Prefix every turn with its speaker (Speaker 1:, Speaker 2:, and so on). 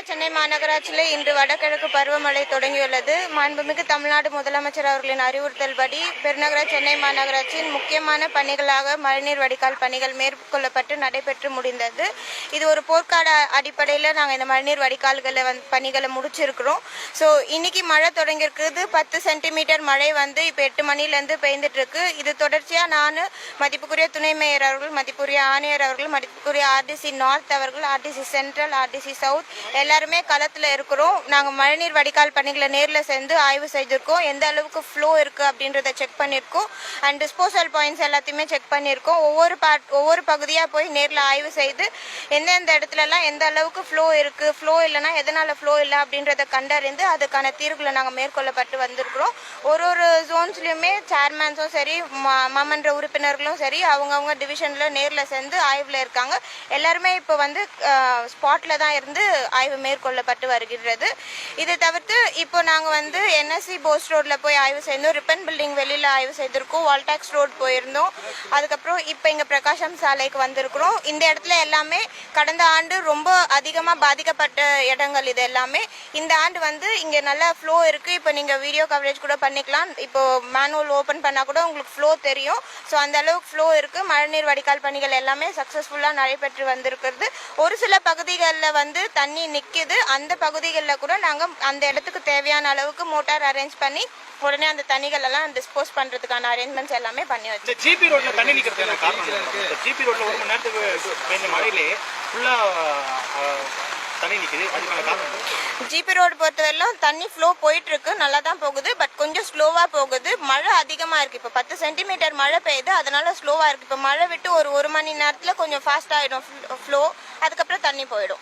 Speaker 1: சென்னை மாநகராட்சியில் இன்று வடகிழக்கு பருவமழை தொடங்கியுள்ளது. மாண்புமிகு தமிழ்நாடு முதலமைச்சர் அவர்களின் அறிவுறுத்தல்படி பெருநகர சென்னை மாநகராட்சியின் முக்கியமான பணிகளாக மழைநீர் வடிகால் பணிகள் மேற்கொள்ளப்பட்டு நடைபெற்று முடிந்தது. இது ஒரு போர்க்கால அடிப்படையில் நாங்கள் இந்த மழைநீர் வடிகால்களை பணிகளை முடிச்சிருக்கிறோம். ஸோ இன்னைக்கு மழை தொடங்கியிருக்குது. 10 சென்டிமீட்டர் மழை இப்போ 8 மணிலேருந்து பெய்ந்துட்டு இருக்கு. இது தொடர்ச்சியாக நான் மதிப்புக்குரிய துணை மேயர் அவர்கள், மதிப்புக்குரிய ஆணையர் அவர்கள், மதிப்புக்குரிய ஆர்டிசி நார்த் அவர்கள், ஆர்டிசி சென்ட்ரல், ஆர்டிசி சவுத் எல்லாருமே களத்தில் இருக்கிறோம். நாங்கள் மழைநீர் வடிகால் பணிகளை நேரில் சேர்ந்து ஆய்வு செய்திருக்கோம். எந்த அளவுக்கு ஃப்ளோ இருக்குது அப்படின்றத செக் பண்ணியிருக்கோம். அண்ட் டிஸ்போசல் பாயிண்ட்ஸ் எல்லாத்தையுமே செக் பண்ணியிருக்கோம். ஒவ்வொரு பகுதியாக போய் நேரில் ஆய்வு செய்து எந்தெந்த இடத்துலலாம் எந்த அளவுக்கு ஃப்ளோ இருக்குது, ஃப்ளோ இல்லைனா எதனால் ஃப்ளோ இல்லை அப்படின்றத கண்டறிந்து அதுக்கான தீர்வுகளை நாங்கள் மேற்கொள்ளப்பட்டு வந்திருக்கிறோம். ஒரு ஜோன்ஸ்லையுமே சேர்மேன்ஸும் சரி, மாமன்ற உறுப்பினர்களும் சரி, அவங்கவுங்க டிவிஷனில் நேரில் சேர்ந்து ஆய்வில் இருக்காங்க. எல்லாருமே இப்போ ஸ்பாட்டில் தான் இருந்து ஆய்வு மேற்கொள்ளப்பட்டு வருகிறது. இதை தவிர்த்து இப்போ நாங்கள் என்எஸ்சி போஸ்ட் ரோட்ல போய் ஆய்வு செய்தோம். ரிப்பன் பில்டிங் வெளியில் ஆய்வு செய்திருக்கோம். வால்டாக்ஸ் ரோட் போயிருந்தோம். அதுக்கப்புறம் இப்போ இங்கே பிரகாஷம் சாலைக்கு வந்திருக்கிறோம். இந்த இடத்துல எல்லாமே கடந்த ஆண்டு ரொம்ப அதிகமாக பாதிக்கப்பட்ட இடங்கள். இது எல்லாமே இந்த ஆண்டு இங்கே நல்லா ஃப்ளோ இருக்குது. இப்போ நீங்கள் வீடியோ கவரேஜ் கூட பண்ணிக்கலாம். இப்போ மேனுவல் ஓப்பன் பண்ணால் கூட உங்களுக்கு ஃப்ளோ தெரியும். ஸோ அந்த அளவுக்கு ஃப்ளோ இருக்குது. மழைநீர் வடிகால் பணிகள் எல்லாமே சக்ஸஸ்ஃபுல்லாக நடைபெற்று வந்திருக்கிறது. ஒரு சில பகுதிகளில் தண்ணி நிற்கிது. அந்த பகுதிகளில் கூட நாங்கள் அந்த இடத்துக்கு தேவையான அளவுக்கு மோட்டார் அரேஞ்ச் பண்ணி உடனே அந்த தண்ணிகள் எல்லாம் டிஸ்போஸ் பண்றதுக்கான அரேஞ்ச்மெண்ட்ஸ் எல்லாமே பண்ணி வச்சு.
Speaker 2: ஜிபி ரோட்ல தண்ணி நிக்கிறதுக்கு காரணம் ஜிபி ரோட்ல ஒரு மணி நேரத்துக்கு பெய்த மழையிலே ஃபுல்லா தண்ணி நிக்குது. அதுக்கான காரணம்
Speaker 1: ஜிபி ரோடு பொறுத்தவரையிலும் தண்ணி ஃப்ளோ போயிட்டு இருக்கு, நல்லா தான் போகுது. பட் கொஞ்சம் ஸ்லோவா போகுது. மழை அதிகமா இருக்கு. இப்போ 10 சென்டிமீட்டர் மழை பெய்யுது, அதனால ஸ்லோவா இருக்கு. இப்போ மழை விட்டு ஒரு மணி நேரத்துல கொஞ்சம் ஃபாஸ்ட் ஆயிடும் ஃப்ளோ. அதுக்கப்புறம் தண்ணி போயிடும்.